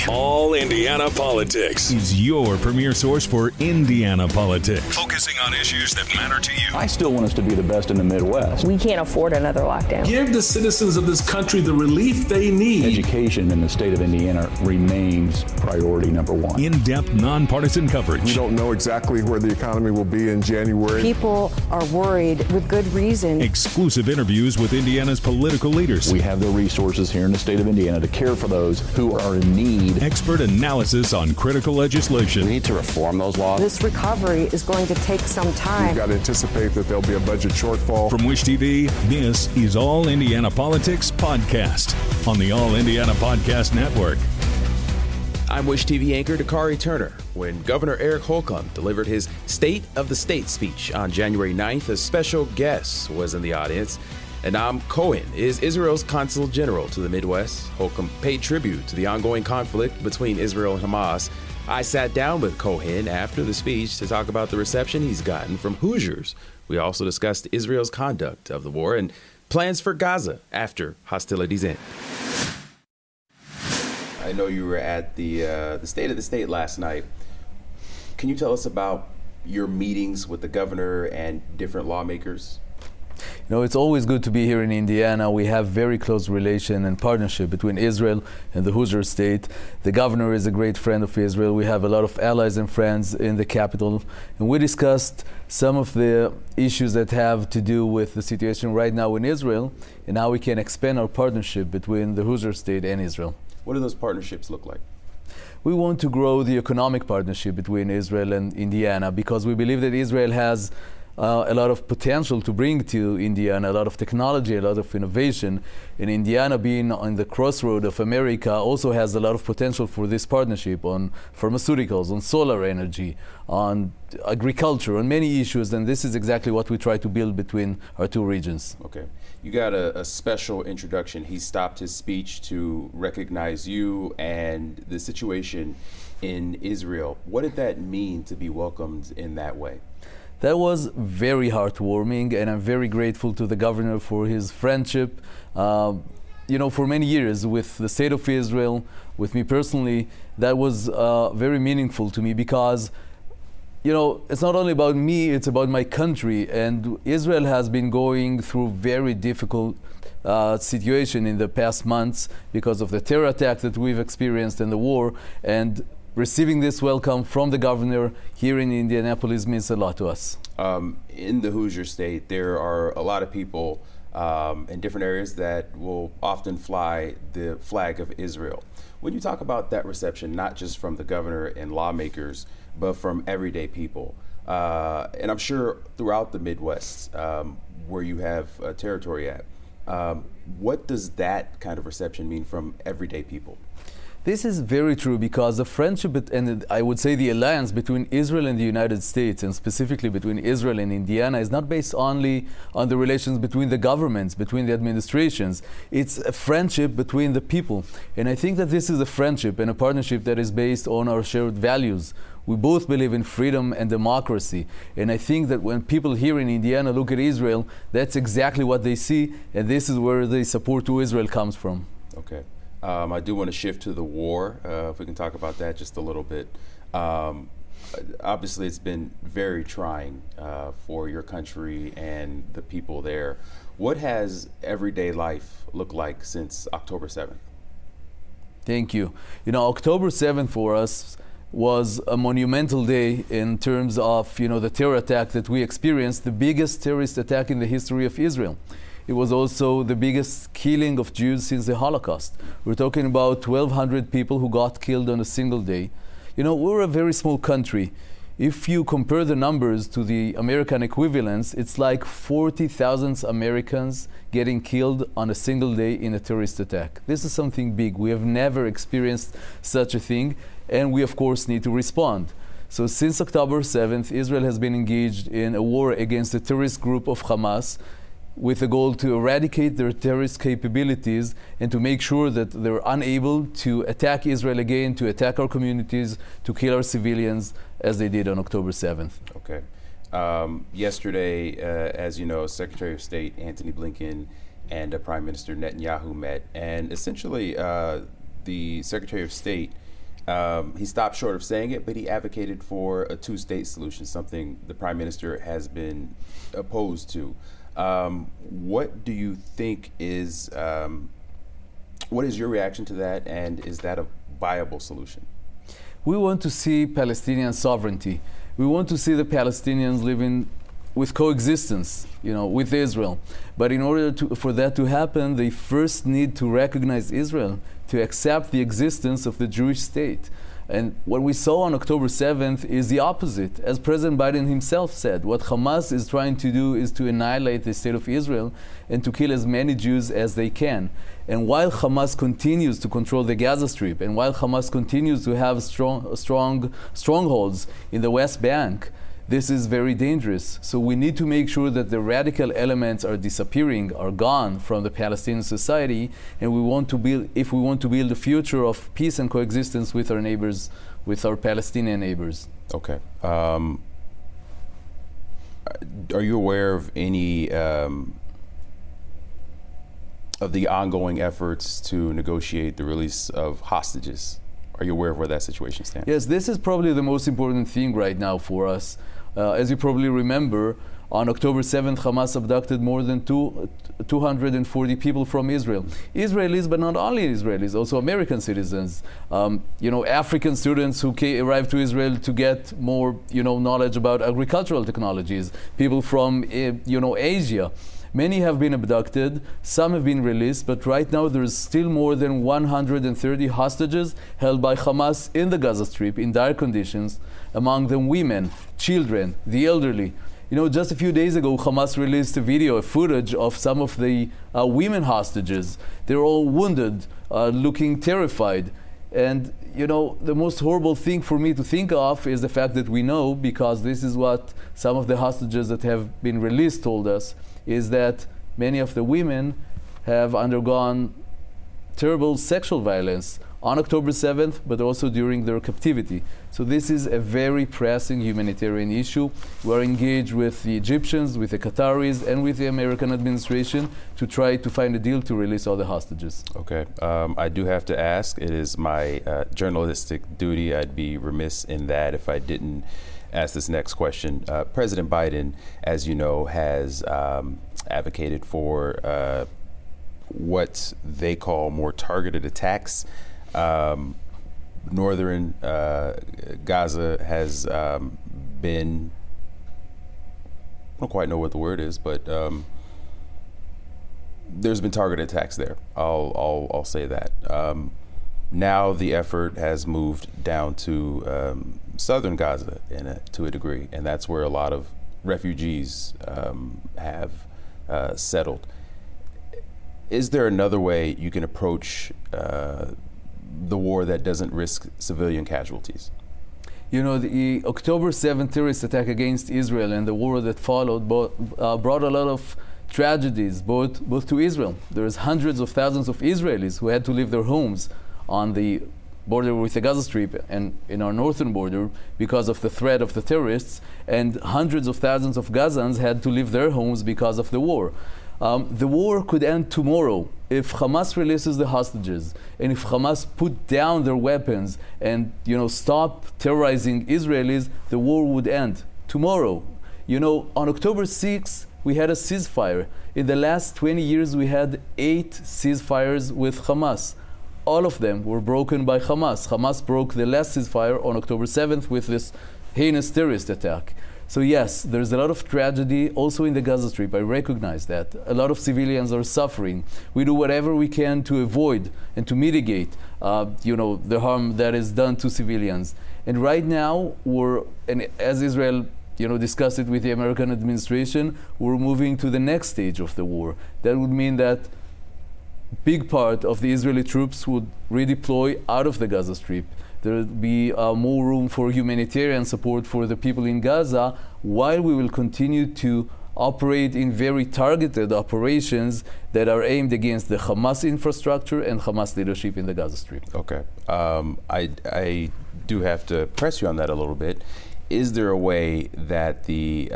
All Indiana Politics is your premier source for Indiana politics, focusing on issues that matter to you. I still want us to be the best in the Midwest. We can't afford another lockdown. Give the citizens of this country the relief they need. Education in the state of Indiana remains priority number one. In-depth, nonpartisan coverage. We don't know exactly where the economy will be in January. People are worried with good reason. Exclusive interviews with Indiana's political leaders. We have the resources here in the state of Indiana to care for those who are in need. Expert analysis on critical legislation. We need to reform those laws. This recovery is going to take some time. We've got to anticipate that there'll be a budget shortfall. From Wish TV, this is All Indiana Politics Podcast on the All Indiana Podcast Network. I'm Wish TV anchor Dakarai Turner. When Governor Eric Holcomb delivered his State of the State speech on January 9th, a special guest was in the audience. Cohen is Israel's consul general to the Midwest. Holcomb paid tribute to the ongoing conflict between Israel and Hamas. I sat down with Cohen after the speech to talk about the reception he's gotten from Hoosiers. We also discussed Israel's conduct of the war and plans for Gaza after hostilities end. I know you were at the State of the State last night. Can you tell us about your meetings with the governor and different lawmakers? You know, it's always good to be here in Indiana. We have very close relation and partnership between Israel and the Hoosier state. The governor is a great friend of Israel. We have a lot of allies and friends in the capital. And we discussed some of the issues that have to do with the situation right now in Israel and how we can expand our partnership between the Hoosier state and Israel. What do those partnerships look like? We want to grow the economic partnership between Israel and Indiana because we believe that Israel has a lot of potential to bring to Indiana, a lot of technology, a lot of innovation. And Indiana, being on the crossroad of America, also has a lot of potential for this partnership on pharmaceuticals, on solar energy, on agriculture, on many issues. And this is exactly what we try to build between our two regions. Okay. You got a special introduction. He stopped his speech to recognize you and the situation in Israel. What did that mean to be welcomed in that way? That was very heartwarming, and I'm very grateful to the governor for his friendship. For many years with the state of Israel, with me personally, that was very meaningful to me because, it's not only about me, it's about my country. And Israel has been going through very difficult situation in the past months because of the terror attack that we've experienced and the war. And receiving this welcome from the governor here in Indianapolis means a lot to us. In the Hoosier state, there are a lot of people in different areas that will often fly the flag of Israel. When you talk about that reception, not just from the governor and lawmakers, but from everyday people, and I'm sure throughout the Midwest, where you have territory at, what does that kind of reception mean from everyday people? This is very true because the friendship and I would say the alliance between Israel and the United States, and specifically between Israel and Indiana, is not based only on the relations between the governments, between the administrations. It's a friendship between the people. And I think that this is a friendship and a partnership that is based on our shared values. We both believe in freedom and democracy. And I think that when people here in Indiana look at Israel, that's exactly what they see. And this is where the support to Israel comes from. Okay. I do want to shift to the war, if we can talk about that just a little bit. Obviously, it's been very trying for your country and the people there. What has everyday life looked like since October 7th? Thank you. October 7th for us was a monumental day in terms of, the terror attack that we experienced, the biggest terrorist attack in the history of Israel. It was also the biggest killing of Jews since the Holocaust. We're talking about 1,200 people who got killed on a single day. We're a very small country. If you compare the numbers to the American equivalents, it's like 40,000 Americans getting killed on a single day in a terrorist attack. This is something big. We have never experienced such a thing, and we of course need to respond. So since October 7th, Israel has been engaged in a war against the terrorist group of Hamas, with the goal to eradicate their terrorist capabilities and to make sure that they're unable to attack Israel again, to attack our communities, to kill our civilians, as they did on October 7th. Okay. Yesterday, as you know, Secretary of State Antony Blinken and Prime Minister Netanyahu met, and essentially the Secretary of State He stopped short of saying it, but he advocated for a two-state solution, something the prime minister has been opposed to. What do you think is, what is your reaction to that, and is that a viable solution? We want to see Palestinian sovereignty. We want to see the Palestinians living with coexistence, with Israel. But in order for that to happen, they first need to recognize Israel, to accept the existence of the Jewish state. And what we saw on October 7th is the opposite. As President Biden himself said, what Hamas is trying to do is to annihilate the state of Israel and to kill as many Jews as they can. And while Hamas continues to control the Gaza Strip, and while Hamas continues to have strongholds in the West Bank, this is very dangerous. So we need to make sure that the radical elements are disappearing, are gone from the Palestinian society, and if we want to build a future of peace and coexistence with our neighbors, with our Palestinian neighbors. Okay. Are you aware of any of the ongoing efforts to negotiate the release of hostages? Are you aware of where that situation stands? Yes, this is probably the most important thing right now for us. As you probably remember, on October 7th, Hamas abducted more than 240 people from Israel. Israelis, but not only Israelis, also American citizens. African students who arrived to Israel to get more, knowledge about agricultural technologies. People from, Asia. Many have been abducted, some have been released, but right now there is still more than 130 hostages held by Hamas in the Gaza Strip in dire conditions, among them women, children, the elderly. Just a few days ago, Hamas released a footage of some of the women hostages. They're all wounded, looking terrified. And, the most horrible thing for me to think of is the fact that we know, because this is what some of the hostages that have been released told us, is that many of the women have undergone terrible sexual violence on October 7th, but also during their captivity. So this is a very pressing humanitarian issue. We're engaged with the Egyptians, with the Qataris, and with the American administration to try to find a deal to release all the hostages. Okay. I do have to ask, it is my journalistic duty. I'd be remiss in that if I didn't ask this next question. President Biden, as you know, has advocated for what they call more targeted attacks. Northern Gaza has been, I don't quite know what the word is, but there's been targeted attacks there. I'll say that. Now the effort has moved down to southern Gaza to a degree, and that's where a lot of refugees have settled. Is there another way you can approach the war that doesn't risk civilian casualties? The October 7th terrorist attack against Israel and the war that followed brought a lot of tragedies, both to Israel. There's hundreds of thousands of Israelis who had to leave their homes on the border with the Gaza Strip and in our northern border because of the threat of the terrorists, and hundreds of thousands of Gazans had to leave their homes because of the war. The war could end tomorrow if Hamas releases the hostages, and if Hamas put down their weapons and stop terrorizing Israelis. The war would end tomorrow. On October 6th we had a ceasefire. In the last 20 years we had 8 ceasefires with Hamas. All of them were broken by Hamas. Hamas broke the last ceasefire on October 7th with this heinous terrorist attack. So yes, there's a lot of tragedy also in the Gaza Strip. I recognize that. A lot of civilians are suffering. We do whatever we can to avoid and to mitigate the harm that is done to civilians. And right now, as Israel discussed it with the American administration, we're moving to the next stage of the war. That would mean that big part of the Israeli troops would redeploy out of the Gaza Strip. There would be more room for humanitarian support for the people in Gaza, while we will continue to operate in very targeted operations that are aimed against the Hamas infrastructure and Hamas leadership in the Gaza Strip. Okay. I do have to press you on that a little bit. Is there a way that the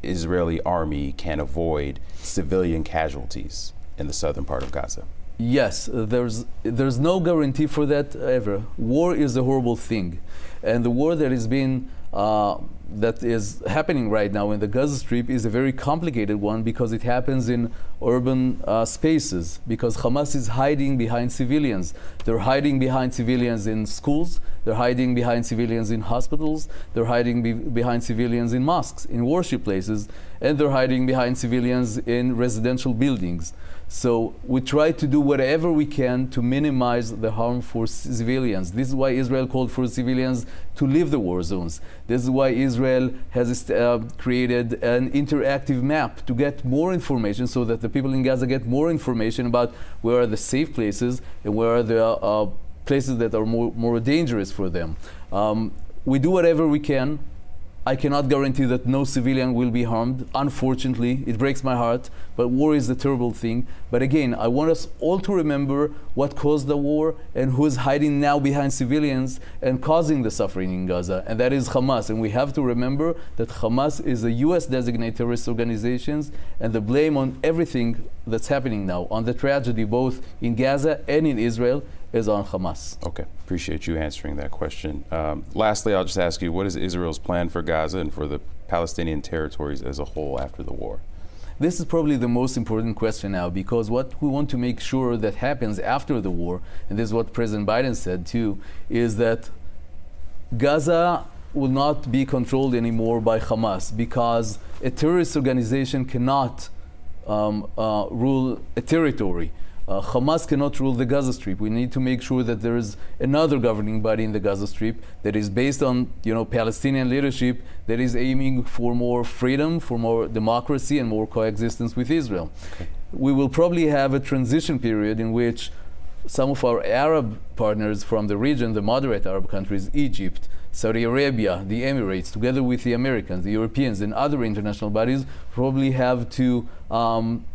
Israeli army can avoid civilian casualties in the southern part of Gaza? Yes, there's no guarantee for that ever. War is a horrible thing, and the war that that is happening right now in the Gaza Strip is a very complicated one because it happens in urban spaces, because Hamas is hiding behind civilians. They're hiding behind civilians in schools, they're hiding behind civilians in hospitals, they're hiding behind civilians in mosques, in worship places, and they're hiding behind civilians in residential buildings. So we try to do whatever we can to minimize the harm for civilians. This is why Israel called for civilians to leave the war zones. This is why Israel has created an interactive map to get more information, so that the people in Gaza get more information about where are the safe places and where are the places that are more dangerous for them. We do whatever we can. I cannot guarantee that no civilian will be harmed. Unfortunately, it breaks my heart, but war is a terrible thing. But again, I want us all to remember what caused the war and who is hiding now behind civilians and causing the suffering in Gaza, and that is Hamas. And we have to remember that Hamas is a US designated terrorist organization, and the blame on everything that's happening now, on the tragedy both in Gaza and in Israel, is on Hamas. Okay, appreciate you answering that question. Lastly, I'll just ask you, what is Israel's plan for Gaza and for the Palestinian territories as a whole after the war? This is probably the most important question now, because what we want to make sure that happens after the war, and this is what President Biden said too, is that Gaza will not be controlled anymore by Hamas, because a terrorist organization cannot rule a territory. Hamas cannot rule the Gaza Strip. We need to make sure that there is another governing body in the Gaza Strip that is based on, Palestinian leadership, that is aiming for more freedom, for more democracy, and more coexistence with Israel. Okay. We will probably have a transition period in which some of our Arab partners from the region, the moderate Arab countries, Egypt, Saudi Arabia, the Emirates, together with the Americans, the Europeans, and other international bodies, probably have to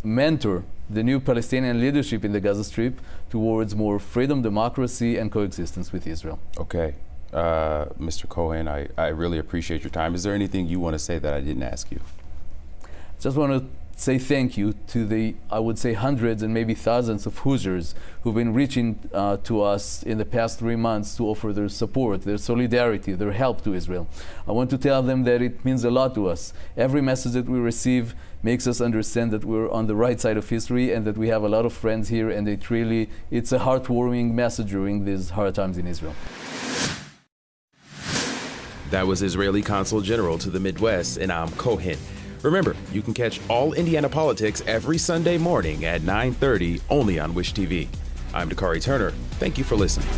mentor the new Palestinian leadership in the Gaza Strip towards more freedom, democracy, and coexistence with Israel. Okay. Mr. Cohen, I really appreciate your time. Is there anything you want to say that I didn't ask you? Just want to say thank you to the, I would say, hundreds and maybe thousands of Hoosiers who've been reaching to us in the past 3 months to offer their support, their solidarity, their help to Israel. I want to tell them that it means a lot to us. Every message that we receive makes us understand that we're on the right side of history and that we have a lot of friends here, and it's a heartwarming message during these hard times in Israel. That was Israeli Consul General to the Midwest, and I'm Cohen. Remember, you can catch all Indiana politics every Sunday morning at 9:30 only on Wish TV. I'm Dakarai Turner. Thank you for listening.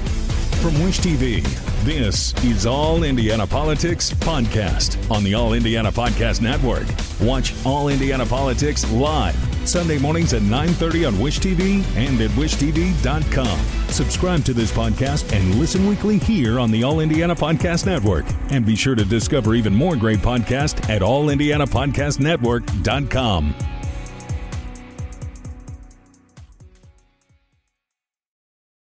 From Wish TV, this is All Indiana Politics Podcast on the All Indiana Podcast Network. Watch All Indiana Politics live Sunday mornings at 9:30 on Wish TV and at wishtv.com. Subscribe to this podcast and listen weekly here on the All Indiana Podcast Network. And be sure to discover even more great podcasts at allindianapodcastnetwork.com.